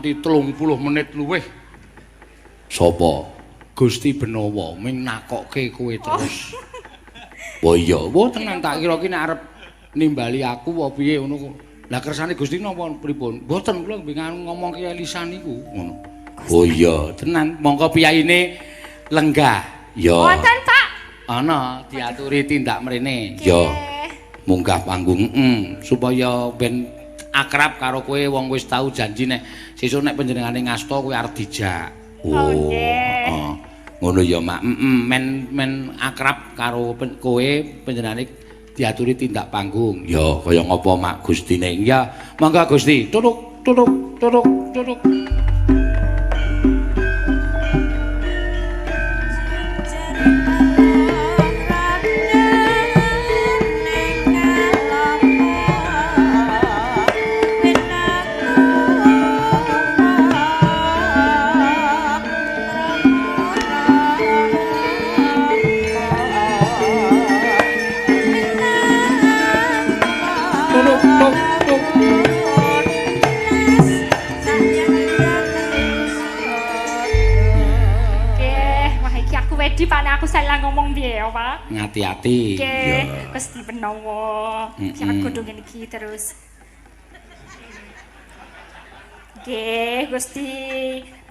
nganti 30 menit luwih. Sapa? Gusti Benawa ming nakokke kowe terus. Oh iya, wah tenan tak kira ki nek arep nimbali aku apa piye ngono. Lah kersane Gusti napa pripun? Mboten kula ngomong ki Elisa niku ngono. Oh iya, tenan. Monggo piyaine lenggah. Ya. Wonten, Pak. Ana diaturi tindak mrene. Ya. Munggah panggung supaya ben akrab karo kowe wong wis tau janji nek sesuk nek panjenengane ngasta kowe arep dijak. Oh nggih. Ngono ya Mak. Men akrab karo kowe panjenengane diaturi tindak panggung. Ya kaya ngapa Mak Gustine. Ya, monggo Gusti. Tutuk. Wedi Pak aku salah ngomong piye ya Pak? Ngati-ati. Nggih, Gusti Benawa. Jangan kudu ngene iki terus. Nggih, Gusti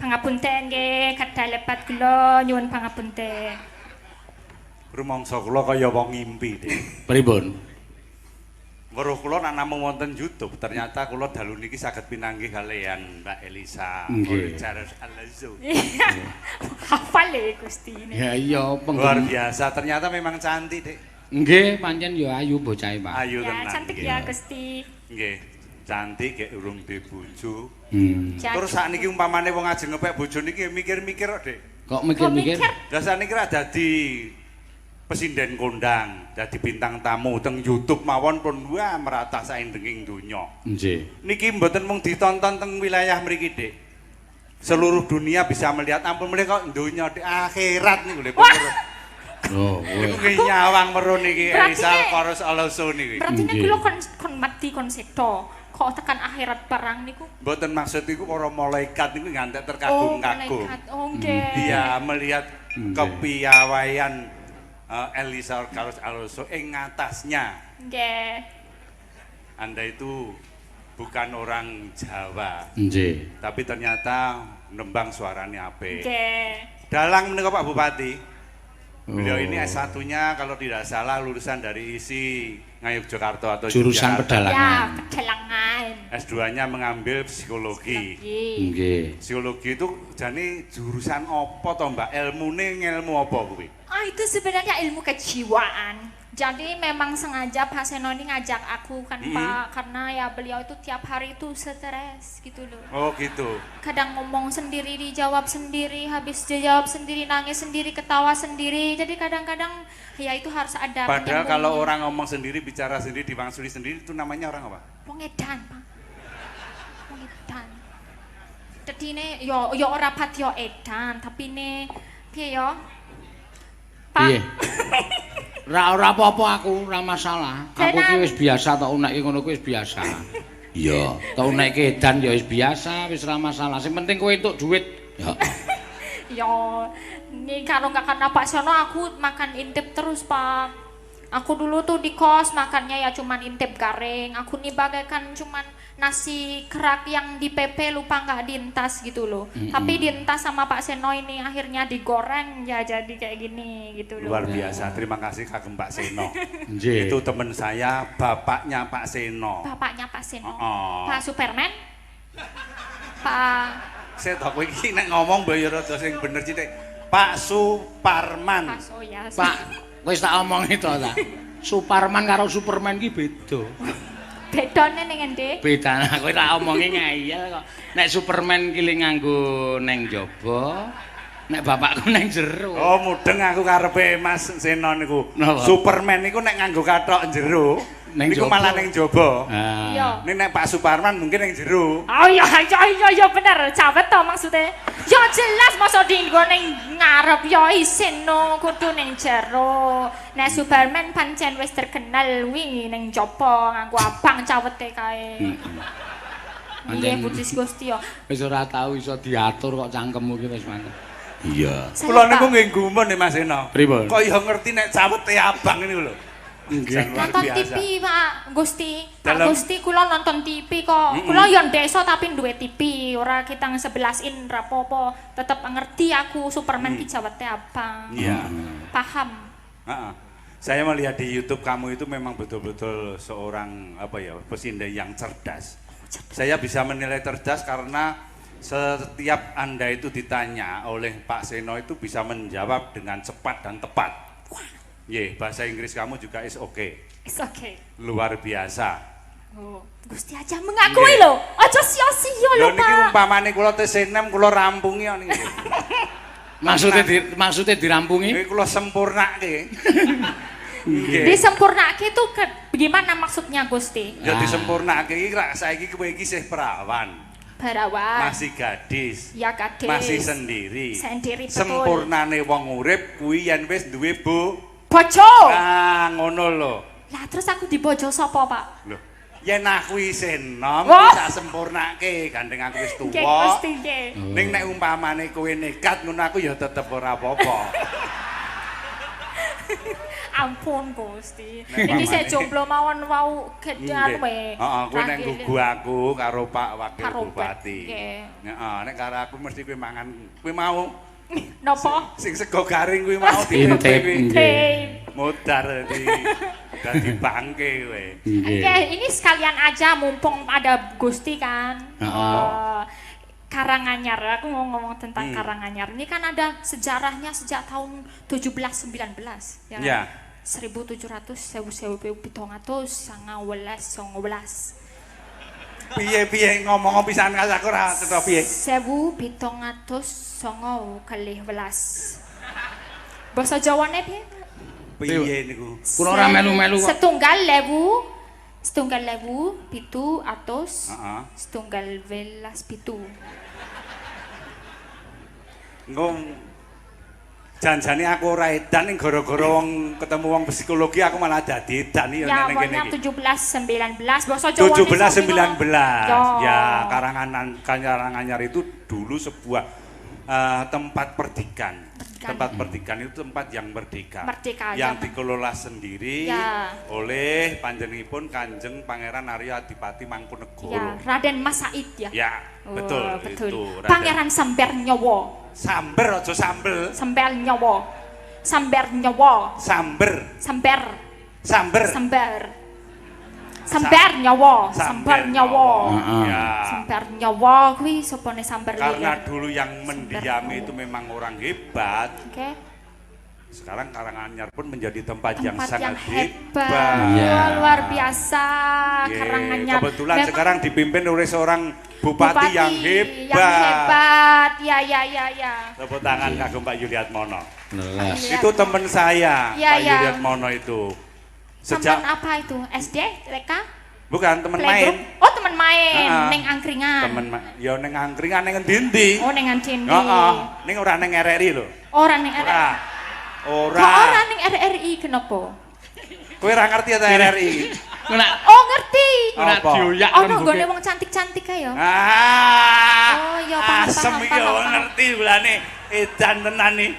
pangapunten nggih, kedah lepat kula nyuwun pangapunten. Rumangsa kula kaya wong ngimpi, Dik. Pripun? Weruh kula nek namung wonten YouTube, ternyata kula dalu niki saged pinanggih kalian Mbak Elisa Charles Alazzo. Hafal ya Gusti ini. Ya iya, luar biasa. Ternyata memang cantik, Dik. Nggih, pancen ya ayu bocahe, Pak. Ayu Ya, tenan. cantik ya Gusti. Nggih. Cantik gek urung duwe bojo. Terus sakniki umpamane wong ajeng ngepek bojo niki mikir-mikir kok, Dik. Kok mikir-mikir? Lah sakniki ra dadi pesinden kondang, dadi bintang tamu teng YouTube mawon pun wah merata saindenging donya. Nggih. Niki mboten mung ditonton teng wilayah mriki, Dik. Seluruh dunia bisa melihat ampun mulai kok donya di akhirat niku lho. Oh, nggih nyawang merun iki Elisa Koros Alonso niki. Berarti nek kula kon mati kon sedo, kok tekan akhirat barang niku. Mboten maksud iku para malaikat niku ngantek terkagum-kagum. Oh, nggih. Iya, melihat kepiawaian Elisa Koros Alonso ing ngatasnya. Nggih. Anda itu bukan orang Jawa. Nggih. Tapi ternyata nembang suaranya apik. Nggih. Dalang menika Pak Bupati. Beliau ini S1-nya kalau tidak salah lulusan dari ISI Ngayogyakarta atau jurusan pedalangan. Ya, pedalangan. S2-nya mengambil psikologi. Nggih. Psikologi itu jane jurusan apa to, Mbak? Ilmune ngelmu apa kuwi? Itu sebenarnya ilmu kejiwaan. Jadi memang sengaja Pak Seno ini ngajak aku kan Pak, karena ya beliau itu tiap hari itu stres gitu loh. Oh gitu. Kadang ngomong sendiri, dijawab sendiri, habis dijawab sendiri, nangis sendiri, ketawa sendiri. Jadi kadang-kadang ya itu harus ada. Padahal kalau orang ngomong sendiri, bicara sendiri, dimaksudi sendiri itu namanya orang apa? Wong edan Pak. Wong edan. Jadi ini yo ora pat yo edan, tapi ini piye yo? Pak. Piye? Ora apa-apa aku, ora masalah. Aku ki wis biasa tok unek ngono kuwi wis biasa. Iya, tok unek edan ya wis biasa, wis ora masalah. Sing penting kowe entuk duit. Ya. Yo, nih kalau nggak karena Pak Sono aku makan intip terus Pak. Aku dulu tuh di kos makannya ya cuman intip garing. Aku nih bagaikan cuman nasi kerak yang di PP lupa nggak dientas gitu loh. Tapi dientas sama Pak Seno ini akhirnya digoreng ya jadi kayak gini gitu loh. Luar biasa. Terima kasih kagem Pak Seno. Nggih. Itu teman saya, bapaknya Pak Seno. Bapaknya Pak Seno. Oh. Pak Superman. Pak Saya tak kowe iki nek ngomong bayar rada sing bener sithik. Pak Suparman. Pak Soya. Pak, wis tak omong itu ta. Superman karo Superman ki beda. Bedone ning endi? Beda, kowe tak omongi ngayal kok. Nek Superman ki le nganggo neng jaba, nek bapakku neng jero. Oh, mudeng aku karepe Mas Seno niku. Napa? Superman niku nek nganggo kathok jero, niku malah ning jaba. Iya. Nek Pak Suparman mungkin ning jero. Oh iya bener, cawet to maksudnya. Ya jelas masa dienggo ning ngarep ya isin no kudu ning jero. Nek Superman pancen wis terkenal wingi ning jaba nganggo abang cawete kae. Nggih Budis Gusti ya. Wis ora tau iso diatur kok cangkemmu ki wis mantep. Iya. Kula niku nggih gumun nih Mas Eno. Pripun? Kok iso ngerti nek cawete abang ini lho. Nggih. Nonton TV Pak Gusti. Pak Dalam- Gusti kula nonton TV kok. Kula yo desa tapi duwe TV, ora kitang 11 in rapopo. Tetep ngerti aku Superman ki jawete abang. Iya. Paham. Heeh. Saya melihat di YouTube kamu itu memang betul-betul seorang apa ya, pesinden yang cerdas. Saya bisa menilai cerdas karena setiap Anda itu ditanya oleh Pak Seno itu bisa menjawab dengan cepat dan tepat. Bahasa Inggris kamu juga is okay. It's okay. Luar biasa. Oh, Gusti aja mengakui lho. Aja sia-sia lho, Lho niki Pak. umpamane kula tes 6 kula rampungi niki. Maksudnya dirampungi? Niki kula sempurnake. Nggih. Disempurnake itu gimana maksudnya Gusti? Ya disempurnake iki rak saiki kowe iki isih perawan. Barawan. Masih gadis. Ya gadis. Masih sendiri. Sendiri, betul. Sempurnane wong urip kuwi yen wis duwe Bojo. Ah, ngono lho. Lah terus aku dibojo sapa, Pak? Lho, yen aku isih enom Wah. tak sempurnake, gandeng aku wis Nggih tuwa. Gusti nggih. Ning nek umpamane kowe nekat ngono aku ya tetep ora apa-apa. Ampun Gusti. Nek Iki saya mamane. jomblo mawon wau gedhan we. Heeh, kowe nek Ragil. nggugu aku karo Pak Wakil Karo Bupati. nggih. Heeh, nek karo aku mesti kowe mangan, kowe mau Napa? sing sego garing kuwi mau Intip, ditepe kuwi. nggih. Hei. Modar dadi bangke kowe. Nggih. Oke, ini sekalian aja mumpung ada Gusti kan. Heeh. Karanganyar, aku mau ngomong tentang Karanganyar. Ini kan ada sejarahnya sejak tahun 1719 ya. Ya. 1700, 1700, 1919. Piye ngomong pisan aku ora cetha piye. 1719. Basa Jawane piye? Piye niku? Kula ora melu-melu kok. Setunggal lewu pitu atus Heeh. setunggal welas pitu. Engko janjane aku ora edan ning gara-gara wong ketemu wong psikologi aku malah dadi edan ya Ya, ning pokoknya kene iki. 1719 basa Jawane 1719. Ya. Ya, Karanganyar itu dulu sebuah tempat perdikan. Tempat perdikan itu tempat yang merdeka. Merdeka, yang ya. dikelola sendiri Ya. oleh panjenenganipun Kanjeng Pangeran Arya Adipati Mangkunegara. Ya, Raden Mas Said ya. Ya, betul, Oh, betul. itu. Raden. Pangeran Samber Nyawa. Samber aja sambel. Samber Nyawa. Samber Nyawa. Samber. Samber. Samber. Samber. Samber Nyawa. Samber Nyawa. Ya. Samber Nyawa kuwi sopone Samber Karena Lilir. dulu yang mendiami itu memang orang hebat. Oke. Sekarang Karanganyar pun menjadi tempat yang Tempat sangat yang hebat. hebat. Iya. Luar biasa Ye, Karanganyar. kebetulan Memang sekarang dipimpin oleh seorang bupati yang Yang hebat. hebat. Ya. Tepuk tangan kagum Pak Yuliatmono. Lelas. Iya. Itu teman saya, Iya, Pak iya. Yuliatmono itu. Sampean Sejak apa itu? SD, TK, bukan teman playgroup? main, Oh, teman main Ah, neng angkringan. ya neng angkringan neng endi-endi. Oh, neng antindi. Heeh, ning ora neng RRI lho. Orang neng Ora. RRI. Ora. Kok orang neng RRI kenapa? Kowe ora ngerti ta RRI? Ora Oh, ngerti. ora Apa? dioyak Oh, rembuke. nggone wong cantik-cantik kae ya. Ah. Oh, iya, paham, Asem paham, iki yo paham. ngerti bulane edan tenan iki.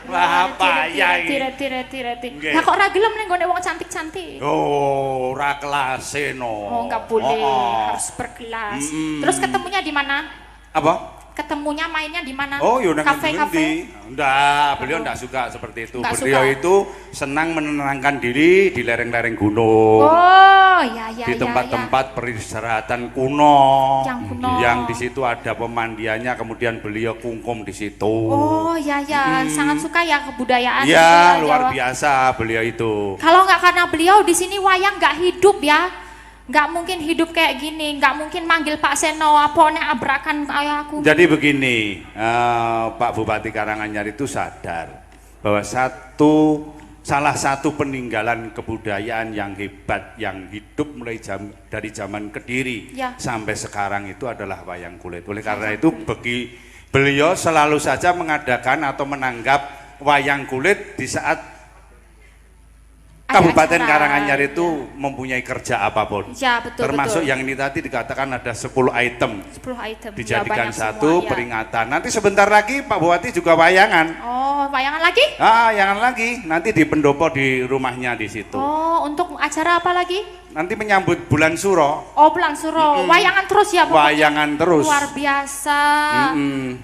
Wah, apa ya iki? Tire. Nggih. Lah kok ora gelem neng nggone wong cantik-cantik? Oh, ora kelase no. Oh, enggak boleh, Oh. harus berkelas. Mm-mm. Terus ketemunya di mana? Apa? Ketemunya mainnya di mana? Oh, yo nang Kafe-kafe. endi? Enggak, beliau enggak suka seperti itu. Enggak Beliau suka. itu senang menenangkan diri di lereng-lereng gunung. Oh, ya. Di tempat-tempat peristirahatan kuno. Yang kuno. Yang di situ ada pemandiannya, kemudian beliau kungkum di situ. Oh, ya. Sangat suka ya kebudayaan. Ya, budaya luar Jawa. biasa beliau itu. Kalau nggak karena beliau di sini wayang nggak hidup ya. Nggak mungkin hidup kayak gini, nggak mungkin manggil Pak Seno apa nek abrakan kayak aku. Jadi begini, Pak Bupati Karanganyar itu sadar bahwa salah satu peninggalan kebudayaan yang hebat yang hidup mulai dari zaman Kediri Ya. sampai sekarang itu adalah wayang kulit. Oleh karena itu beliau selalu saja mengadakan atau menanggap wayang kulit di saat Kabupaten acara. Karanganyar itu mempunyai kerja apapun. Ya, betul, Termasuk betul. yang ini tadi dikatakan ada 10 item. 10 item. Ya, Dijadikan banyak satu semua, ya. peringatan. Nanti sebentar lagi Pak Bupati juga wayangan. Oh, wayangan lagi? Wayangan lagi. Nanti di pendopo di rumahnya di situ. Oh, untuk acara apa lagi? Nanti menyambut bulan Suro. Oh, bulan Suro. Wayangan terus ya, pokoknya. Wayangan terus. Luar biasa.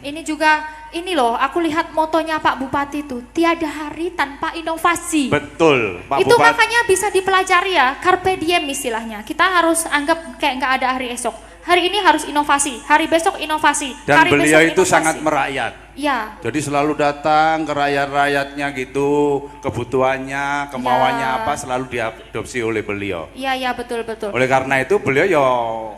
Ini juga, ini loh, aku lihat motonya Pak Bupati itu, tiada hari tanpa inovasi. Betul, Pak Itu Bupati. makanya bisa dipelajari ya, carpe diem istilahnya. Kita harus anggap kayak nggak ada hari esok. Hari ini harus inovasi, hari besok inovasi. Dan hari beliau besok itu inovasi. sangat merakyat. Ya, Jadi selalu datang ke rakyat-rakyatnya gitu, kebutuhannya, kemauannya Ya. apa selalu diadopsi oleh beliau. iya betul. Oleh karena itu beliau ya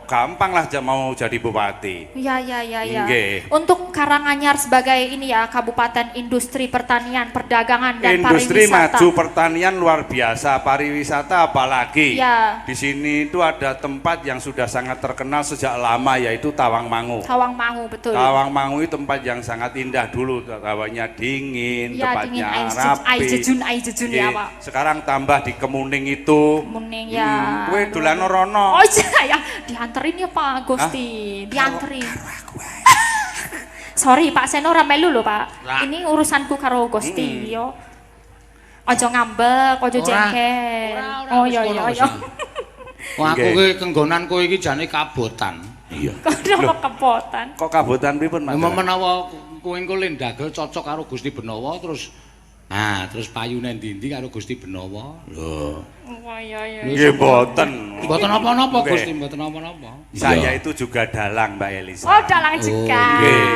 gampang lah mau jadi bupati. Ya. Nggih. Untuk Karanganyar sebagai ini ya, Kabupaten Industri Pertanian, Perdagangan dan Industri Pariwisata. maju pertanian luar biasa, pariwisata apalagi. Ya. Di sini itu ada tempat yang sudah sangat terkenal sejak lama yaitu Tawangmangu. Tawangmangu, betul. Tawangmangu itu tempat yang sangat indah dulu, hawanya dingin, Ya, tempatnya dingin, rapi. air jejun ya, Nggih. Pak. Sekarang tambah di Kemuning itu. Kemuning ya. Kue dolan rono. Oh iya ya, dianterin ya Pak Gusti, dianterin. Sorry Pak Seno ora melu lho Pak. Lah. Ini urusanku karo Gusti yo. Ojo ngambek, ojo Ora. jengkel. Ora, Oh wis iya kono, iya wis. iya. Wah, aku Nggih. ki kenggonan kowe iki jane kabotan. Iya. Kenapa kepotan? Kok kabutan pripun, Mas? Menawa kowe engko lendagel cocok karo Gusti Benawa terus terus payune ndi-ndi karo Gusti Benawa. Lho. Oh iya iya. Nggih mboten. Mboten apa-apa Nggih. Gusti, mboten apa-apa. Saya itu juga dalang Mbak Elisa. Oh dalang juga. nggih.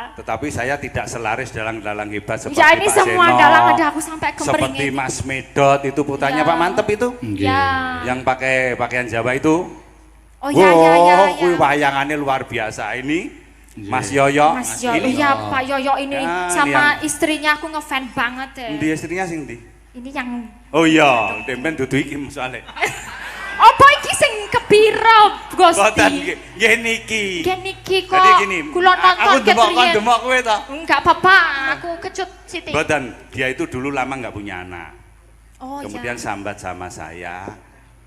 Tetapi saya tidak selaris dalang-dalang hebat seperti Ya ini Pak semua Seno, dalang ada aku sampai seperti kemeringin. Mas Medot itu putranya Ya. Pak Mantep itu. Nggih. Ya. Yang pakai pakaian Jawa itu. Oh iya iya iya. Kuwi wayangannya luar biasa. Ini Mas Yoyo. Mas Yoyo, Ini iya Pak Yoyo ini Ya, sama ini istrinya aku ngefans banget ya. Dia istrinya sing ndi? Ini yang Oh iya, tempen dudu iki soalnya. apa iki sing kepiro Boten Gusti? nggih niki. Gen iki kok Jadi gini, kula aku nonton ketriyen. demok kowe ta. Enggak apa-apa, aku kecut Siti. Boten, dia itu dulu lama nggak punya anak. Oh Kemudian ya. sambat sama saya,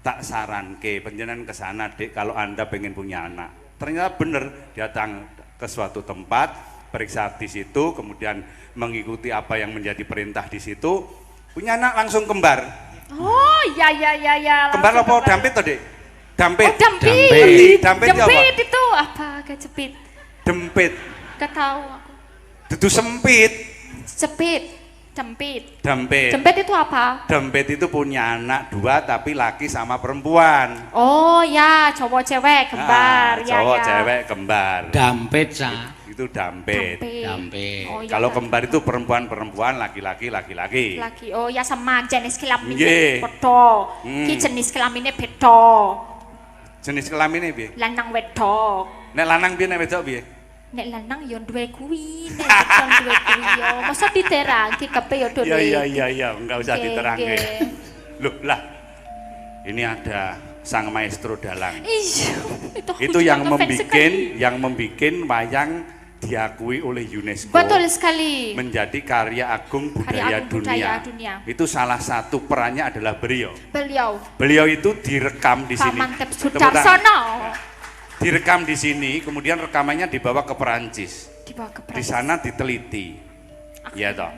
tak saranke penjenengan ke sana Dek kalau Anda pengen punya anak. Ternyata bener, datang ke suatu tempat, periksa di situ, kemudian mengikuti apa yang menjadi perintah di situ, punya anak langsung kembar. Oh iya iya iya iya. Kembar langsung apa dampit toh Dek? Dampit. Oh dampit. Dampit. Dampit itu apa? Dampit itu apa? Kecepit. Dempit. Gak tahu aku. Dudu sempit. Cepit. Dampit. Dampit. Dampit itu apa? Dampit itu punya anak dua tapi laki sama perempuan. Oh ya, cowok cewek kembar. Ya Cowok ya. cewek kembar. Dampit sa. Itu dampit. Dampit. Oh, iya, Kalau kan. kembar itu perempuan-perempuan, laki-laki laki-laki. Laki. Oh ya sama jenis kelaminnya Nggih. beda. Ki jenis kelaminnya beda. Jenis kelaminnya piye? Lanang wedok. Nek lanang piye nek wedok piye? Nek lanang yo duwe kuwi, nek wedok duwe kuwi yo. Masa diterangke kabeh yo duwe. Iya, enggak usah Nggih, diterangke. nggih. Loh, lah. Ini ada sang maestro dalang. Iya, aku Itu juga yang ngefans sekali. membikin wayang diakui oleh UNESCO. Betul sekali. Menjadi karya agung budaya, agung budaya dunia. Itu salah satu perannya adalah beliau. Beliau Beliau itu direkam di Pak sini. Mantep Tepuk tangan. Sudarsono Direkam di sini, kemudian rekamannya dibawa ke Perancis. dibawa ke Di Prancis. sana diteliti. Ya toh.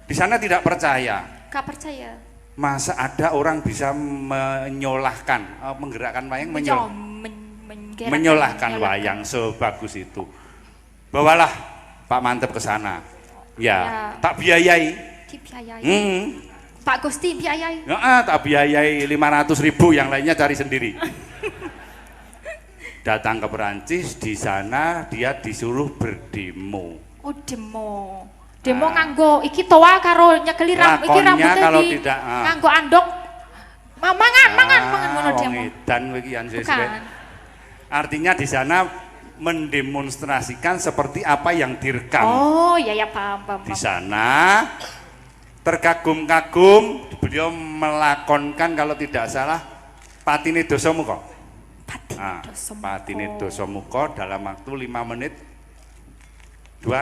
Di sana tidak percaya. Gak percaya. Masa ada orang bisa menyolahkan, menggerakkan wayang, menyolahkan wayang sebagus itu. Bawalah Pak Mantep ke sana. Ya, tak biayai. Dibiayai. Hmm. Pak Gusti biayai. Tak biayai 500.000, yang lainnya cari sendiri. Datang ke Perancis, di sana dia disuruh berdemo. Oh demo. Demo nganggo iki toa karo nyekeli iki Lakonnya rambutnya kalau di tidak, nganggo andok. Mangan ngono wong demo. edan kowe iki jan sesuk. Bukan. Artinya di sana mendemonstrasikan seperti apa yang direkam. Oh iya ya paham. Di sana terkagum-kagum beliau melakonkan kalau tidak salah Patine Dosa Muka. Patine Dosa Muka dalam waktu 5 menit 2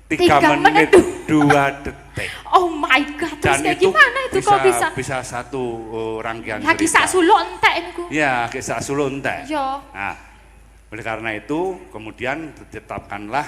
3 menit 2 detik. Oh my god, terus Dan kayak itu gimana itu kok bisa? bisa satu rangkaian Lagi cerita. sak suluk entek niku. Ya, sak suluk entek. Yo. Nah, oleh karena itu kemudian ditetapkanlah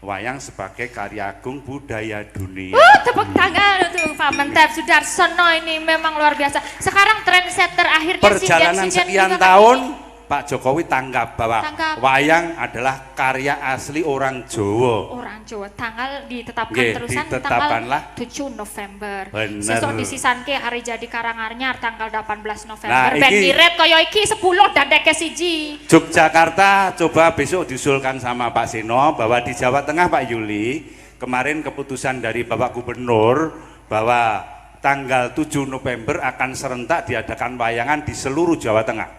wayang sebagai karya agung budaya dunia. Tepuk tangan untuk Pak Menteri Sudarsono, ini memang luar biasa. Sekarang trendsetter akhirnya Perjalanan sekian tahun Pak Jokowi tanggap bahwa wayang adalah karya asli orang Jawa. Orang Jawa, tanggal ditetapkan Nggih, terusan ditetapkanlah. tanggal 7 November. Bener. Sesuk disisanke hari jadi Karanganyar tanggal 18 Nah, November. Ben iki- ngirit kaya iki 10 dadeke siji. Yogyakarta coba besok diusulkan sama Pak Seno bahwa di Jawa Tengah Pak Yuli, kemarin keputusan dari Bapak Gubernur bahwa tanggal 7 November akan serentak diadakan wayangan di seluruh Jawa Tengah.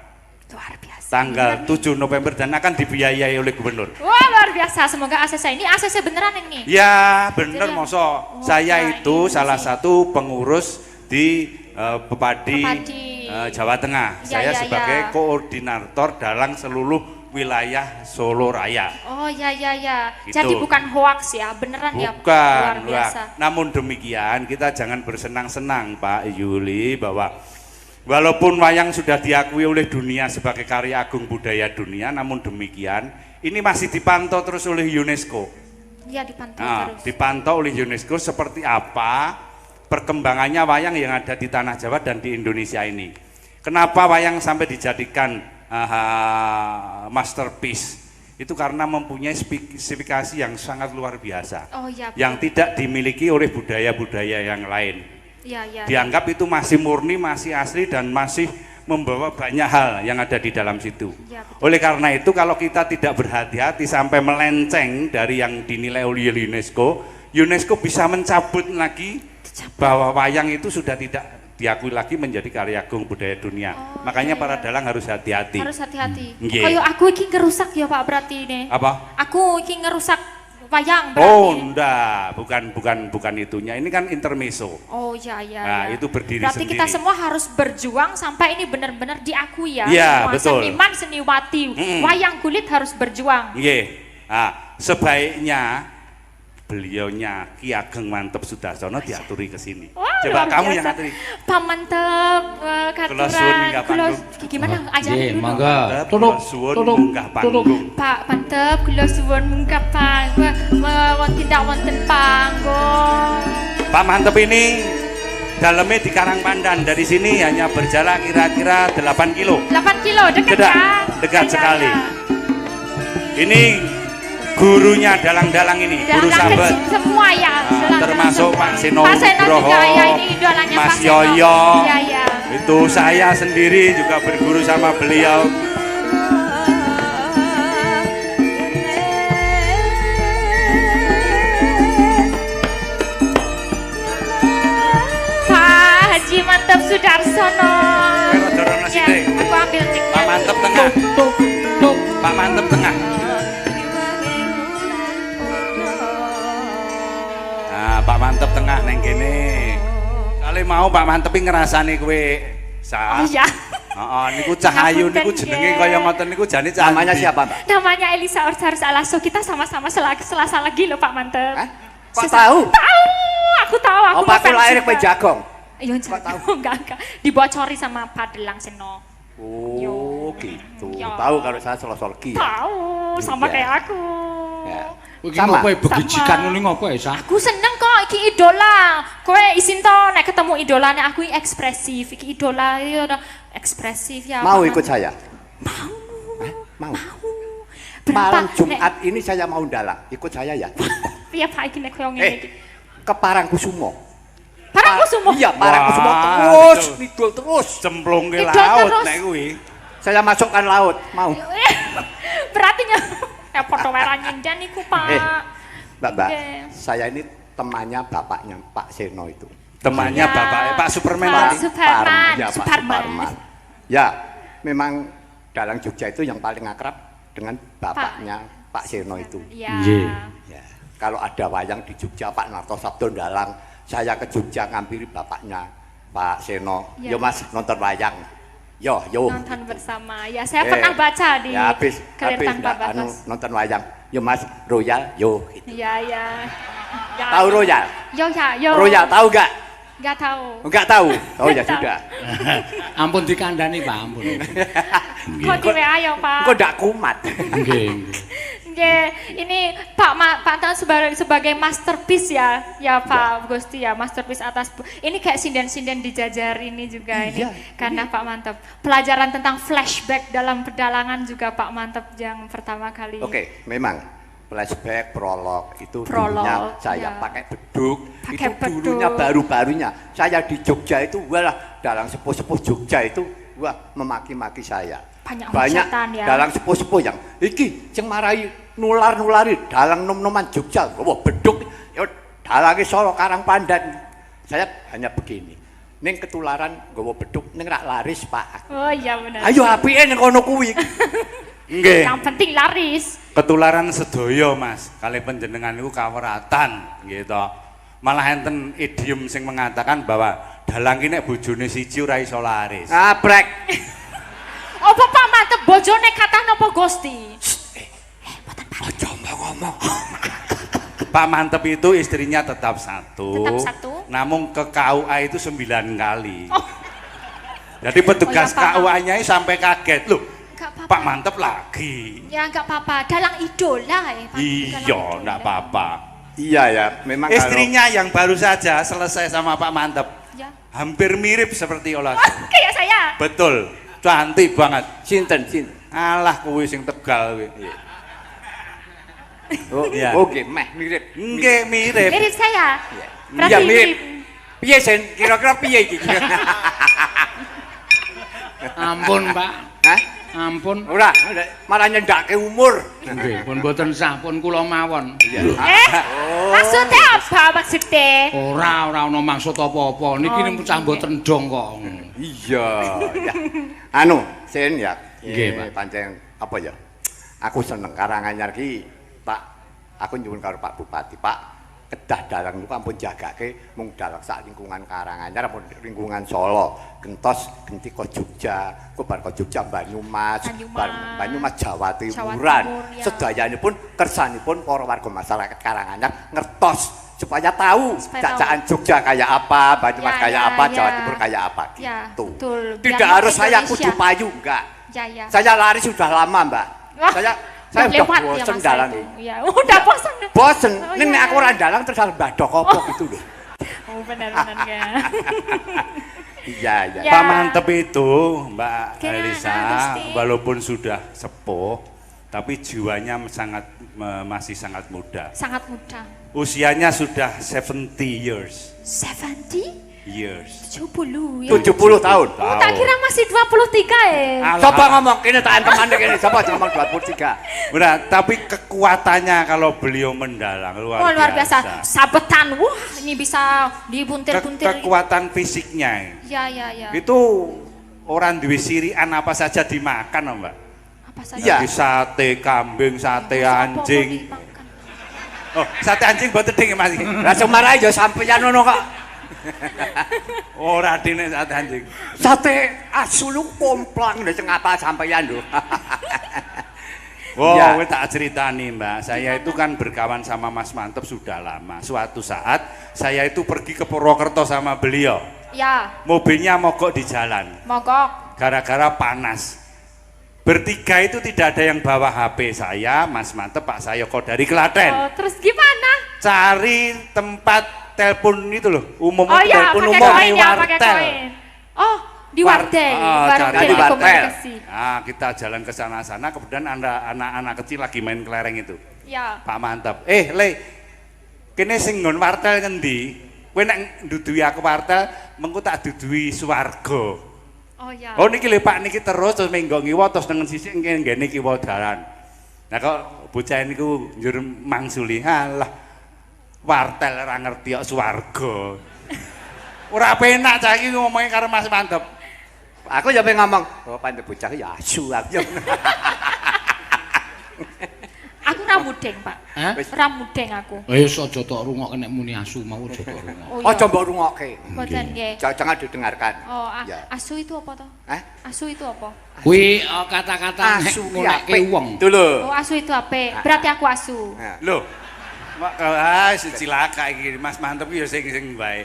Luar biasa. Tanggal 7 November dan akan dibiayai oleh Gubernur. Wah, luar biasa. Semoga ACC ini ACC beneran ini. Ya bener Jadi- mosok. Oh, Saya nah, itu ini salah sih. satu pengurus di Pepadi, Pepadi. Jawa Tengah. Ya, Saya ya, sebagai ya. koordinator dalam seluruh wilayah Solo Raya. Oh ya ya ya. Gitu. Jadi bukan hoax ya, beneran ya. Bukan, Luar biasa. namun demikian kita jangan bersenang-senang Pak Yuli bahwa walaupun wayang sudah diakui oleh dunia sebagai karya agung budaya dunia, namun demikian ini masih dipantau terus oleh UNESCO. Iya, dipantau Nah, terus. dipantau oleh UNESCO seperti apa perkembangannya wayang yang ada di tanah Jawa dan di Indonesia ini. Kenapa wayang sampai dijadikan masterpiece? Itu karena mempunyai spesifikasi yang sangat luar biasa, Oh iya. yang tidak dimiliki oleh budaya-budaya yang lain. Iya iya. Dianggap itu masih murni, masih asli, dan masih membawa banyak hal yang ada di dalam situ. Ya, betul. Oleh karena itu kalau kita tidak berhati-hati sampai melenceng dari yang dinilai oleh UNESCO, UNESCO bisa mencabut lagi bahwa wayang itu sudah tidak diakui lagi menjadi karya agung budaya dunia. Oh, Makanya iya, para iya. dalang harus hati-hati. Harus hati-hati. Nggih. Kayak aku iki ngerusak ya Pak berarti ini. Apa? Aku iki ngerusak wayang berarti. Oh, enggak, bukan itunya. Ini kan intermezzo. Oh iya iya. Nah, iya. itu berdiri berarti sendiri. kita semua harus berjuang sampai ini benar-benar diakui ya. Iya, Semua betul. seniman, seniwati, wayang kulit harus berjuang. Nggih. Nah, sebaiknya beliaunya Ki Ageng Mantep Sudarsono diaturi ke sini. Wah, Coba luar kamu biasa. yang aturi. Pak Mantep, Kula suwun Katuran, minggah panggung. gimana ajarin Nggih, dulu. mangga. Mantep, Tutuk, kula suwun tutuk, munggah tutuk. panggung. Pak Mantep, kula suwun munggah panggung, tindak wonten panggung. Pak Mantep ini dalamnya di Karangpandan. Dari sini hanya berjarak kira-kira 8 kilo. 8 kilo, dekat Dekat, kan? dekat Iya, sekali. iya. Ini gurunya dalang-dalang ini, guru Dalang sahabat. kecil semua ya. dalang-dalang Termasuk semua. Pak Seno Pak Seno Nugroho, juga ya, ini idolanya Mas Pak Seno. Yoyo. Iya, iya. Itu saya sendiri juga berguru sama beliau. Pak Haji Mantep Sudarsono. Dorong nasi Ya, teh. aku ambil tiknya. Pak Mantep tengah. Pak Mantep tengah. Nah, Pak Mantep tengah neng kene. Kali mau Pak Mantep iki ngrasani kowe sah. Oh iya. Heeh, niku Cahayu niku Ngapunten, jenenge nggih. kaya ngoten niku jane candi. Namanya siapa, Mbak? Namanya Elisa Orsarus Alaso. Kita sama-sama Selasa lagi loh Pak Mantep. Hah? Kok tahu? Tahu, aku tahu. Aku Apa aku ngefans lahir juga. kowe jagong? Iya, jago. Enggak. Dibocori sama Pak Delang Seno. Oh, gitu. Ya. Tahu kalau saya Solosolki. Tahu, sama Iya. kayak aku. Ya. Iki Sama. ngopo begijikan ngene ngopo ya, Sah? Aku seneng kok, iki idola. Kowe isin to nek ketemu idolane aku ekspresif. Iki idola ya udah ekspresif ya. Mau Pak ikut Mantep. saya? Mau. Mau. Berapa? Malam Jumat ini saya mau dalang. Ikut saya ya. Iya Pak, iki nek koyo ngene iki. Ke Parangkusumo. Parangkusumo. Iya, Parangkusumo Wah, terus, itu. ngidul terus. Cemplung ke Idol laut terus. nek kuwi. Saya masukkan laut. Mau. Berarti ya foto wae nyindan iku, Pak. Mbak, Oke. saya ini temannya bapaknya Pak Seno itu. Temannya Ya. bapaknya Pak Superman Pak tadi. Suparman. Ya, Pak Suparman. Suparman. Ya, memang dalang Jogja itu yang paling akrab dengan bapaknya Pak Seno itu. Iya. Nggih. Ya, kalau ada wayang di Jogja Pak Narto Sabdo dalang, saya ke Jogja ngampiri bapaknya Pak Seno. Ya. Yo Mas nonton wayang. Yo. Nonton bersama. Ya, saya pernah baca di ya, habis Tanpa Batas. nonton wayang. Yo Mas, Royal, yo. Gitu. Ya. Tahu Royal? Yo. Royal tahu gak? Enggak tahu. Enggak tahu. Oh ya sudah. Ampun dikandani Pak, ampun. Kok di WA ya, Pak? Kok ndak kumat? Nggih. Nggih, ini Pak Tan sebagai masterpiece ya Pak Gusti ya, masterpiece atas ini kayak sinden-sinden dijajar ini juga ini karena Pak Mantep. Pelajaran tentang flashback dalam pedalangan juga Pak Mantep yang pertama kali. Oke, memang flashback prolog itu Prolog, dulunya saya ya. pakai beduk. Pakai itu dulunya beduk. baru-barunya saya di Jogja itu walah dalang sepuh-sepuh Jogja itu wah memaki-maki saya. Banyak hujatan, ya. Dalang sepuh-sepuh yang iki sing marai nular-nulari dalang nom-noman Jogja. Wah beduk ya dalange Solo Karangpandan. Saya hanya begini. Ning ketularan nggawa beduk ning rak laris, Pak. Oh iya benar. Ayo apike ning kono kuwi. Nggih. Yang penting laris. Ketularan sedaya Mas, kali panjenengan niku kaweratan gitu. Malah enten idiom sing mengatakan bahwa dalang ki nek bojone siji ora iso laris. Abrek. Apa Pak Mantep bojone kata napa Gusti? Aja ngomong. Pak Mantep itu istrinya tetap satu. Tetap satu? Namun ke KUA itu 9 kali. Oh. Jadi petugas Oh, ya, paham. KUA-nya sampai kaget loh. Enggak apa-apa. Pak Mantep lagi. Ya enggak apa-apa, dalang idola ya Pak. Iya, enggak apa-apa. Iya ya, memang Istrinya yang baru saja selesai sama Pak Mantep. Ya. Hampir mirip seperti Ola. Kayak saya. Betul. Cantik banget. sinten. Alah kuwi sing Tegal kuwi. Oh, Iya. oke, meh mirip. Nggih mirip. Mirip saya. Iya, Berarti mirip. Piye sen? Kira-kira piye iki? Ampun, Pak. Hah? Ampun. Ora, malah nyendake umur. Nggih, pun boten sah, pun kula mawon. Maksudnya apa maksudnya? Ora ana maksud apa-apa. Niki Oh, niku cah mboten ndong kok. Iya, ya. Anu, sen ya. Nggih, Pak. Pancen apa ya? Aku seneng Karanganyar ki, Pak. Aku nyuwun karo Pak Bupati, Pak. Kedah dalang niku ampun jagake mung dalang sak lingkungan Karanganyar ampun lingkungan Solo. Gentos genti ka Jogja, kok bar ka Jogja Banyumas, Banyumas Jawa Timuran. Timur, ya. Sedayanipun kersanipun para warga masyarakat Karanganyar ngertos supaya tahu Supaya cacakan Jogja kayak apa, Banyumas Ya, kayak ya, apa, ya. Jawa Timur kayak apa Ya, gitu. betul. Tidak Biar harus saya Indonesia. kudu payu enggak. Ya. Saya lari sudah lama, Mbak. Wah, Saya udah lewat bosen masa dalang itu. ini. Ya, udah bosen. Bosen. Oh, Ning iya. nek aku ora dalang terus harus mbadok apa gitu loh. Oh, benar-benar ya. Iya. Ya. Pak Mantep itu Mbak Gimana, Elisa Gusti? walaupun sudah sepuh tapi jiwanya masih sangat muda. Sangat mudah. Usianya sudah 70 years. 70? 70 ya. 70 tahun. Oh, tak kira masih 23 ya. Coba ngomong kene tak antemane kene. Coba ngomong 23. Benar, tapi kekuatannya kalau beliau mendalang Oh, luar biasa. Sabetan. Wah, ini bisa dibuntir-buntir. Kekuatan fisiknya Ya. itu orang duwe sirian apa saja dimakan, loh, Mbak. Apa saja? Iya. Jadi sate kambing, sate anjing. Oh, sate anjing buat teding Mas. Lah semarahe ya sampeyan ngono kok. Ora dene sate anjing. Sate asu lu komplang lho sing apa sampeyan lho. Wow, Ya. kowe tak ceritani, Mbak. Saya itu kan berkawan sama Mas Mantep sudah lama. Suatu saat saya itu pergi ke Purwokerto sama beliau. Ya, Mobilnya mogok di jalan mogok. gara-gara panas. Bertiga itu tidak ada yang bawa HP saya, Mas Mantep, Pak Sayoko dari Klaten. Oh, terus gimana? Cari tempat telepon itu loh, umum Oh ya, telepon pakai umum koin di ya, pakai wartel. koin. Oh, di wartel. Cari di wartel. Komunikasi. Nah, kita jalan ke sana-sana, kemudian ada anak-anak kecil lagi main kelereng itu. Ya. Pak Mantep, Le, kene sing nggon wartel ngendi? Kowe nek nduduhi aku wartel, mengko tak duduhi swarga. Oh ya. Oh niki lho Pak, niki terus menggo ngiwa terus nengen sisik ngene kiwa dalan. Nah kok bocah niku njur mangsuli, halah wartel ora ngerti kok swarga. Ora penak cah iki ngomongin karo Mas Mantep. Aku ya pengen ngomong, oh pancen bocah ya asu aku. Aku ora mudeng, Pak. Hah? Ora mudeng aku. Wis aja tok rungokke nek muni asu mau aja tok rungok. Oh, iya. Aja mbok rungokke. Mboten nggih. Jangan didengarkan. Oh, Ya. asu itu apa toh? Hah? Asu itu apa? Kuwi kata-kata nek Asu ki ngunekke apik. wong. Itu lho. Oh, asu itu apa? Berarti aku asu. Nah, Loh. Cilaka iki Mas Mantep ya sing bae.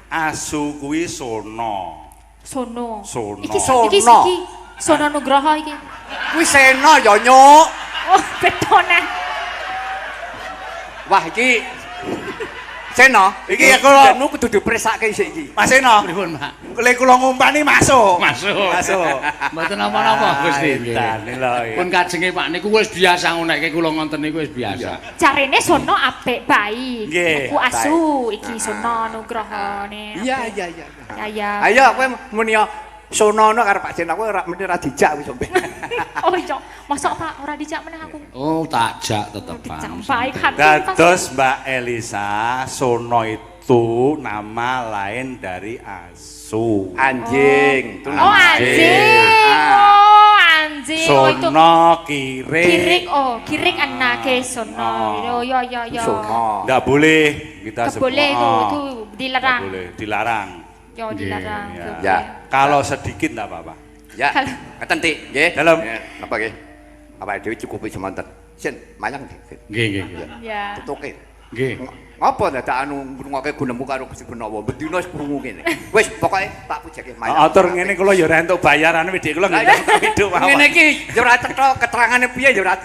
Asu kuwi sono. Sono. Sono. Iki Sono. iki Sono Nugroho iki. kuwi Sena ya, Nyuk. Oh, betone. Wah, iki Sena, Iki ya kula anu kudu dipresake isik iki. Mas Eno. Pripun, Pak? Lek kula ngumpani masuk. Masuk. Masuk. Mboten napa-napa, Gusti. Edan lho. Pun kajenge Pak niku wis biasa ngonekke kula ngonten niku wis biasa. Jarene Sono apik baik. Nggih, Aku asu iki Sono Nugroho ne. Iya. Ya ya. Ayo kowe muni sono karo Pak Sena kowe ora mesti ra dijak wis sampe. Oh iya, mosok Pak ora dijak meneh aku. Oh, tak jak tetepan. Sampai hati. Dados Mbak Elisa, sono itu nama lain dari asu. Anjing, itu Oh nama anjing. Ah. Oh anjing. Oh itu Sono kirik. kirik. Oh kirik anake Sono. Oh ya ya ya. Sono. Enggak boleh kita Gak boleh Oh, itu nggak dilarang. boleh, dilarang. Yo dilarang. Iya. Oke. Ya. Kalau sedikit enggak apa-apa. Ya, Kalau- ngeten Tik, nggih. Dalem. Ya, Napa nggih? Awake dhewe cukup semanten. Sin, mayang Dik. Nggih, nggih. Ya. Tutuke. Nggih. Ngapa dadak anu ngrungokke gunemu karo Gusti Gunawa? Bedina wis krungu kene. Wis pokoke tak pujake mayang. Atur ngene kula ya ora entuk bayaran Dik kula nggih tak hidup mawon. Ngene iki ya ora cetha keterangane piye ya ora.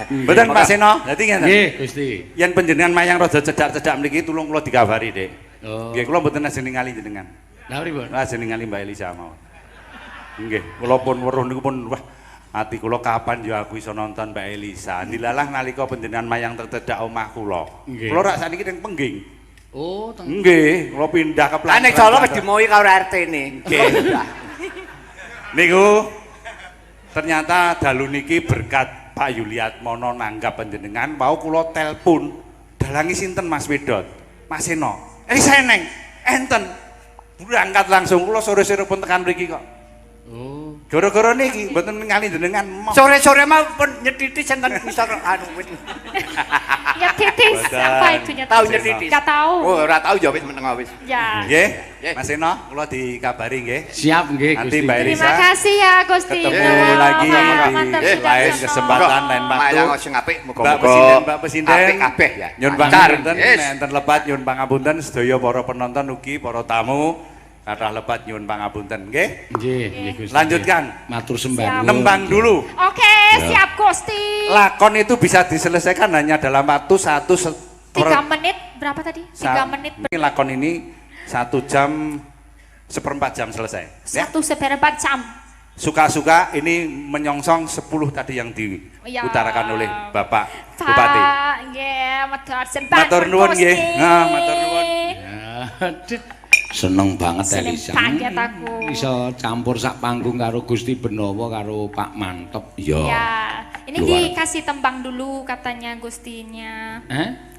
Mboten Pak Seno. Dadi ngene. Nggih, Gusti. Yen panjenengan mayang rada cedak-cedak mriki tulung kula dikabari, Dik. Oh. Nggih, kula mboten ajeng ningali jenengan. Lah pripun? Ajeng ningali Mbak Elisa mawon. Nggih, kula pun weruh niku pun wah ati kula kapan ya aku iso nonton Mbak Elisa. Dilalah nalika panjenengan mayang tercedak omah kula. Nggih. Kula rak saniki teng Pengging. Oh, teng. Nggih, kula pindah ke Lah nek Solo wis dimoi karo RT-ne. Niku ternyata dalu niki berkat Pak Yuliatmono nanggap panjenengan wau kula telepon. Dalangi sinten Mas Wedot? Mas Eno. Saya neng, enten. Berangkat langsung kula sore-sore pun tekan mriki kok. Oh. Gara-gara niki mboten ningali jenengan. Sore-sore mah pun nyetiti senten bisa anu wis. Ya titis. Badan. Apa itu nyetis? Tahu nyetiti. Gak tahu. Oh, ora tahu ya wis meneng wis. Ya. Nggih, Nggih. Mas Eno, kula dikabari nggih. Siap nggih, Nanti Gusti. Mbak Elisa. Terima kasih ya Gusti. Ketemu Wah, lagi mantap di sudah lain sono. kesempatan, lain waktu. Mayang sing apik Mbak muga-muga. Presiden, Mbak Presiden. Apik kabeh ya. Nyun Lancar. pangapunten, Yes. nek enten lepat nyun pangapunten sedaya para penonton ugi para tamu kathah lepat nyun pangapunten nggih. Nggih, nggih Gusti. Lanjutkan. Matur sembah. Siap. nuwun. Nembang dulu. Oke, siap Gusti. Lakon itu bisa diselesaikan hanya dalam waktu 3 menit berapa tadi? 3 menit. Ini lakon ini 1 jam 1/4 jam selesai. Ya. 1/4 jam. Suka-suka ini menyongsong 10 tadi yang Ya. diutarakan oleh Bapak Bupati. Pak, nggih, matur sembah. Matur nuwun nggih. Nah, matur nuwun. Ya, aduh. Seneng banget Seneng Elisa. banget aku. Iso campur sak panggung karo Gusti Benowo karo Pak Mantep. Ya. Ya, ini Luar. dikasih tembang dulu katanya Gustinya.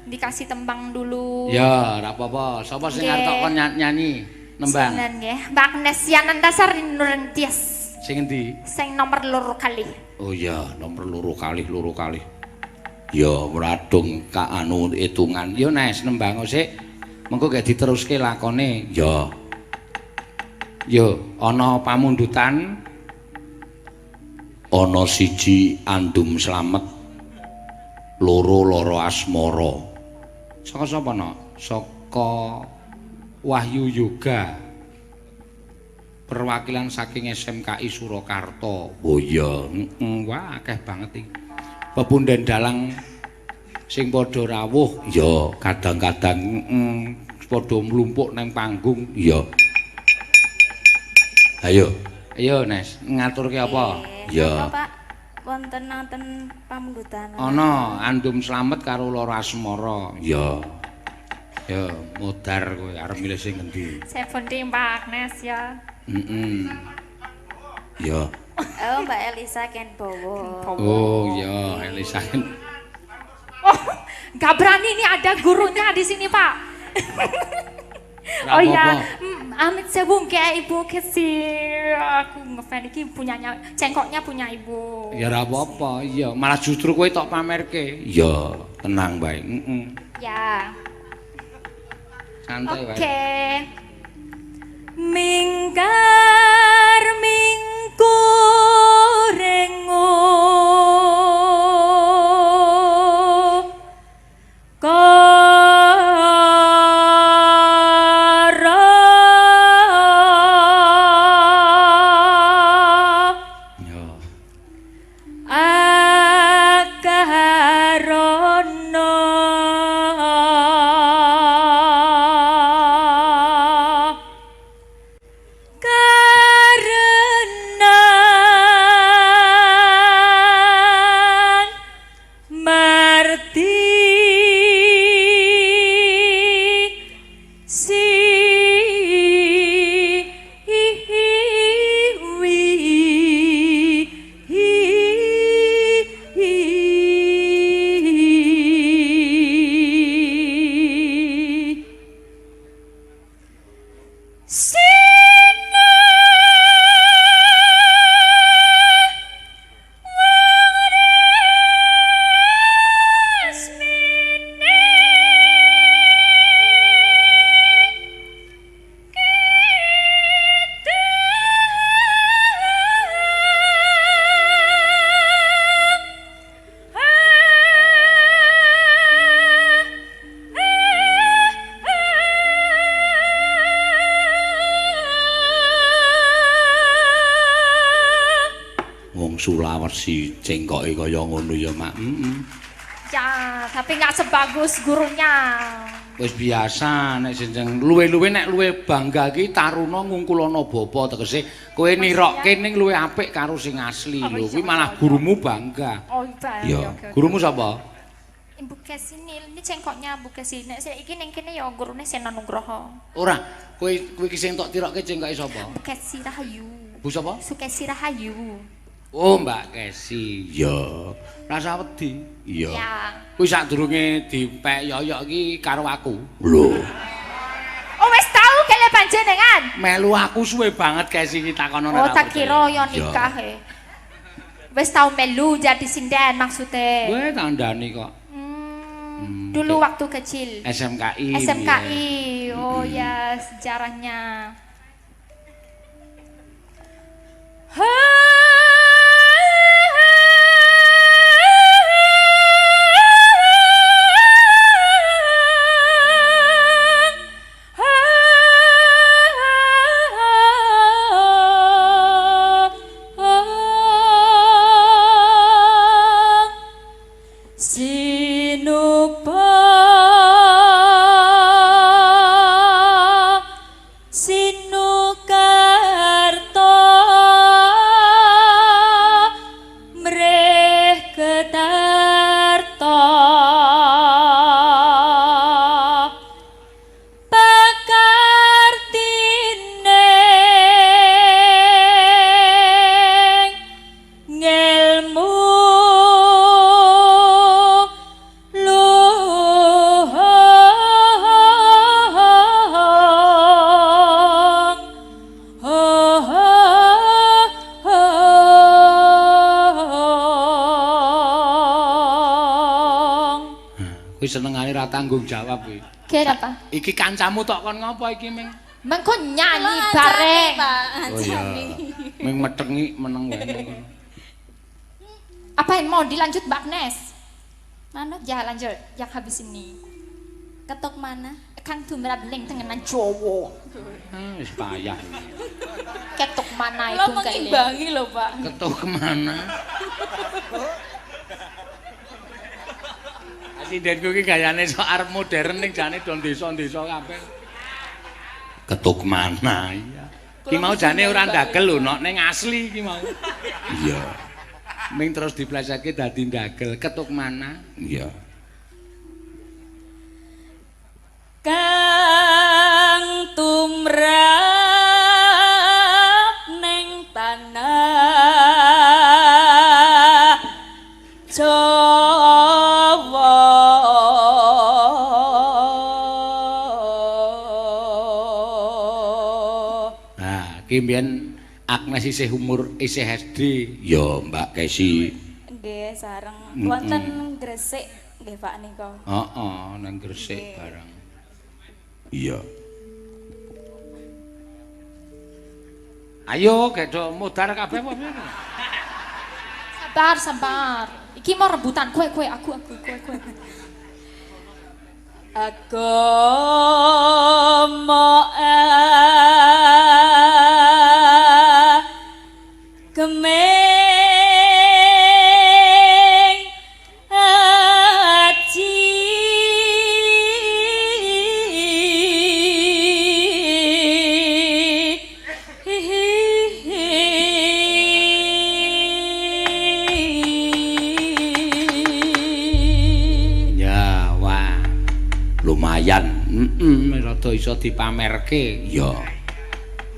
Dikasih tembang dulu. Ya, ora apa-apa. Sapa sing Nggih. arep kon nyanyi nembang? Sinan nggih. Mbak Nesiananda Sari Nurentias. Sing endi? Sing nomor loro kali. Oh iya, nomor loro kali. Ya, mradung ka anu hitungan. Ya Nes nembang sik. Mengko gek diteruske lakone. Ya. Yo, ana pamundutan. Ana siji andum slamet. Loro asmara. Saka sapa no? Saka Wahyu Yoga. Perwakilan saking SMKI Surakarta. Oh iya, wah akeh banget iki. Pepunden dalang sing padha rawuh, ya kadang-kadang padha mlumpuk nang panggung, ya. Ayo Nes, ngaturke apa? Ya. Pak, wonten nonton pamundutan. Ana andum slamet karo lara asmara. Ya. Ya, modar kowe arep milih sing endi? Saya penting Mbak Agnes ya. Ya. Oh, Mbak Elisa Ken Bowo. Oh, ya, Elisa. Oh, nggak berani nih ada gurunya di sini Pak. Oh iya, apa-apa. amit sebung kayak ibu kasih aku ngefan iki punyanya cengkoknya punya ibu. Ya ora apa-apa, iya. Malah justru kowe tok pamerke. Iya, tenang bae. Heeh. Ya. Santai wae. Oke. Mingkar mingkurengo Ya. akarono karenan marti Wong Sulawesi cengkoke kaya ngono ya, Mak. ya tapi nggak sebagus gurunya. Wis biasa nek jeneng luwe-luwe nek luwe bangga ki taruna ngungkulana bapa tegese kowe nirokke ning luwe apik karo sing asli lho. Kuwi malah gurumu bangga. Oh iya, Ya, oke. gurumu sapa? Ibu Kesi ini cengkoknya Bu Kesi. Nek saya iki ning kene ya gurune Sena Nugroho. Ora, kowe iki sing tok tirokke cengkoke sapa? Bu Kesi Rahayu. Bu sapa? Sukesi Rahayu. Oh, Mbak Kesi. Ya, rasa wedi. Iya. Ya. Kuwi sadurunge dipek yoyok iki karo aku. Lho, Oh wis tau kele panjenengan. melu aku suwe banget Kesi iki takono Oh tak kira yo nikah e. Wis tau melu jadi sinden maksudnya. Kowe tandani kok. Dulu waktu kecil. SMKI. SMKI. Oh ya sejarahnya. Sinukarto mreh ketarto pakartine ngelmu Kuwi senengane ra tanggung jawab kuwi. Kira apa? Iki kancamu tok kon ngopo iki, Ming? Mengko nyanyi bareng. Oh iya. Ming metengi meneng wae. Apa yang mau dilanjut Mbak Agnes? Mana? Ya lanjut, yang habis ini. Ketok mana? Kang Dumradling tengenan Jawa. Wis payah. Ketuk mana Lo itu mengimbangi loh Pak. Ketuh kemana? Sindenku iki gayane sok arep modern ning jane don desa-desa kabeh. Ketuk mana iya. Ki mau jane ora ndagel lho, nok ning asli iki mau. Iya. Ming terus diplesetke dadi ndagel. Ketuk mana? Iya. Kang tumrap neng tanah Jawa. Ki mbiyen Agnes isih umur isih SD. Ya, Mbak Kesi. Nggih, sareng wonten Gresik nggih Pak nika. Heeh, nang Gresik bareng. Iya. Ayo, kedo modar kabeh apa piye? Sabar, sabar. Iki mau rebutan kue, aku, kue. Agama gemeng aji Ya, wah. Lumayan. Rada iso dipamerke. Ya.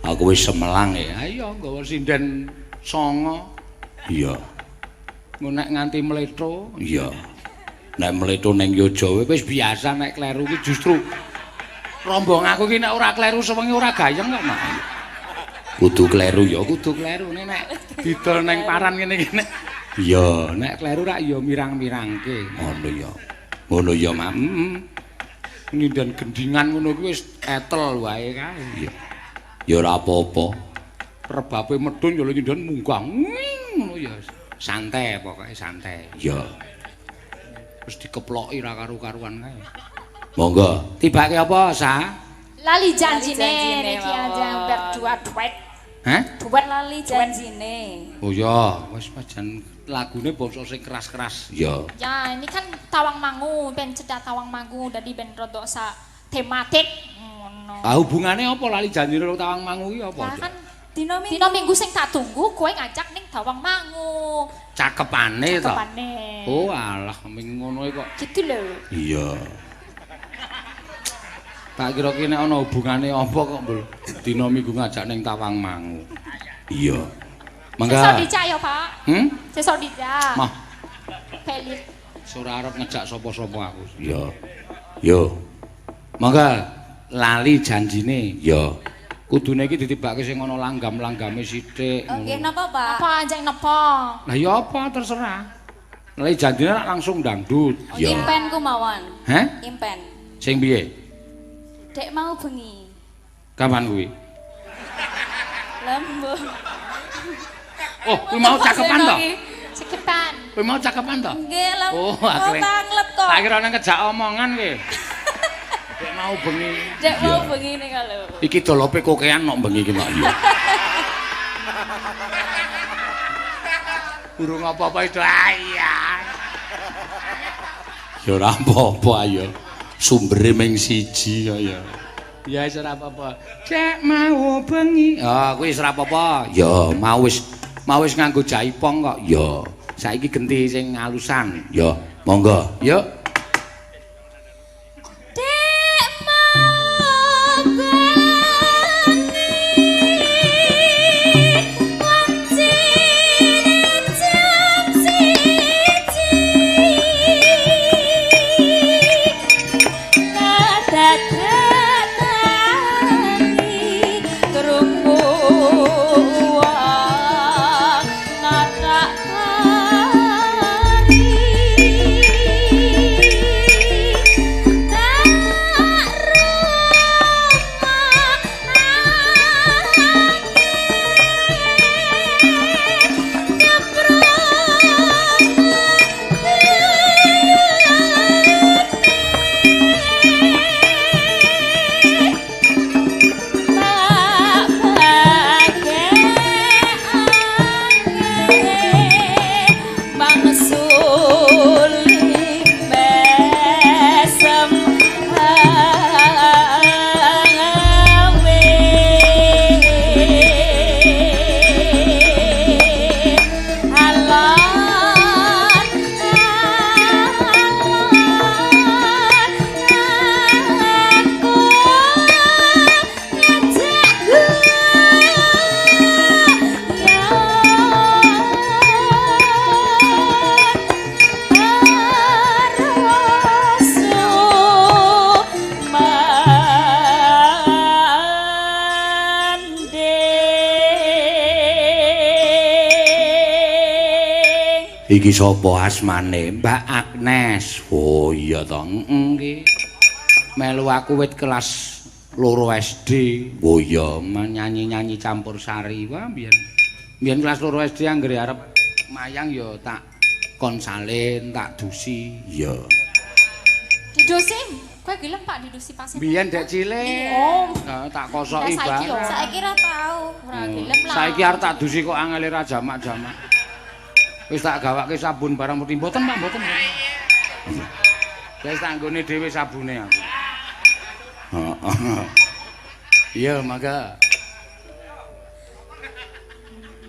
Aku wis semelang ya. Ayo nggawa sinden 9. Iya. Nek nganti mletho, iya. Nek mletho ning Yojawa wis biasa nek kleru ki justru rombong aku ki nek ora kleru sewengi ora gayeng kok, Mak. Kudu kleru ya, kudu kleru nek didol ning paran ngene-ngene. Iya, nek kleru rak ya mirang-mirangke. Ngono ya. Ngono ya, Mak. Nyindan gendingan ngono kuwi wis etel wae kae. Iya. Ya ora apa-apa. Rebabe medun ya nyindan munggah. Ngono ya. Santai pokoke santai. Ya. Terus dikeploki ra karo-karuan kae. Monggo, tibake apa, Sa? Lali janjine janjine, niki aja mawon. berdua duet. Hah? Duet Lali janjine. Oh ya, wis pajan lagune basa sing keras-keras. Ya. Ya, ini kan Tawangmangu, ben cedak Tawangmangu dadi ben rada sa tematik ngono. Ah hubungane apa lali janjine karo Tawangmangu iki apa? Ya kan Dina dina minggu sing tak tunggu kowe ngajak ning Tawangmangu. Cakepane to. Cakepane. Oh alah ming ngono kok. Gitu lho. Iya. Tak kira ki nek ana hubungane apa kok, Mbul. Dina minggu ngajak ning Tawangmangu. Iya. Sesuk Mangga. dijak ya, Pak. Sesuk dijak. Mah, Pelit. ora arep ngejak sapa-sapa aku. Iya. Yo. Mangga lali janjine. Ya. Kudune iki ditibake sing ana langgam-langgame sithik. Nggih napa, Pak? Apa anjing napa? Lah ya apa terserah. Lali janjine langsung dangdut. Oh, Ya. impen ku mawon. Hah? Impen. Sing piye? Dek mau bengi. Kapan kuwi? Lembo. Oh, kuwi mau cakepan to? Sekipan. Kuwi mau cakepan to? Nggih, lembo. Oh, aku Banget kok. tak kira nang kejak omongan kowe. Dek mau bengi. Dek mau Iya. bengi nih kalau. Iki dolope kokean nok bengi iki nok iya. Urung apa-apa itu ayah. Ya ora apa-apa ayo. Sumbere ming siji kaya. Ya wis ora apa-apa. Cek mau bengi. Ah, kuwi wis ora apa-apa. Ya, mau wis nganggo jaipong kok. Ya. Saiki genti sing alusan. Ya, monggo. Yuk. Dek mau bengi. Wancine jam siji. Kadang-kadang krungu wong natak hari. Iki sapa asmane? Mbak Agnes. Oh iya to. Nggih. Melu aku wit kelas 2 SD. Oh iya, nyanyi-nyanyi campur sari. Wah, biyen. Biyen kelas 2 SD anggere arep mayang ya tak kon salin, tak dusi. Iya. Didusi? Kowe gelem Pak didusi pasien? Biyen dek cilik. Oh. Tak kosoki Saiki yo. barang. Saiki ra tau. Ora gelem lah. Saiki arep tak dusi kok angele ra jamak-jamak. Wis tak gawake sabun barang putih. Mboten, Pak, mboten. Wis tak nggone dhewe sabune aku. Heeh. Iya, mangga.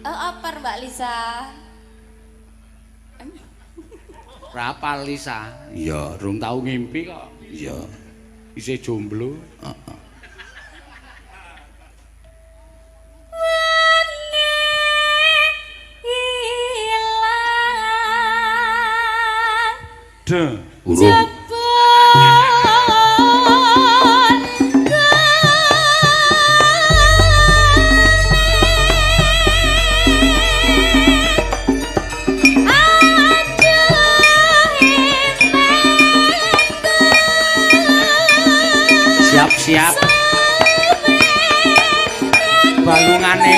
Apa Mbak Lisa? Rapal Lisa. Iya, rung tau ngimpi kok. Iya. Isih jomblo. Heeh. Urung. Siap-siap. Balungane.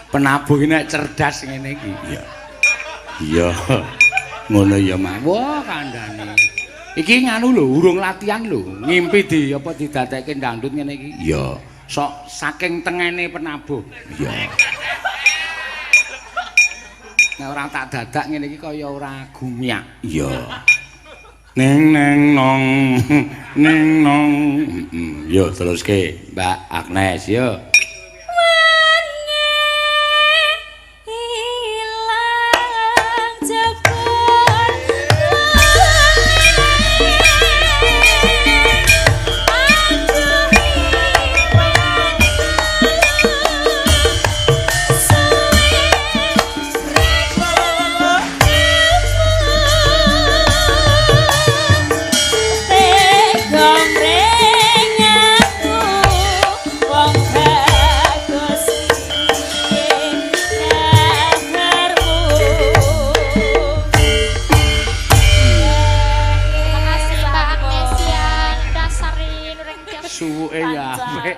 Penabuh nek cerdas ngene iki. Iya. Iya. Ngono ya, Mas. Wah, kandhane. Iki nganu lho, urung latihan lho. Ngimpi di apa didadekke dangdut ngene iki. Iya. Sok saking tengene penabuh. Iya. Nek ora tak dadak ngene iki kaya ora gumiak. Iya. Neng neng nong neng nong. Yo teruske, Mbak Agnes yo. Suwe ya apik.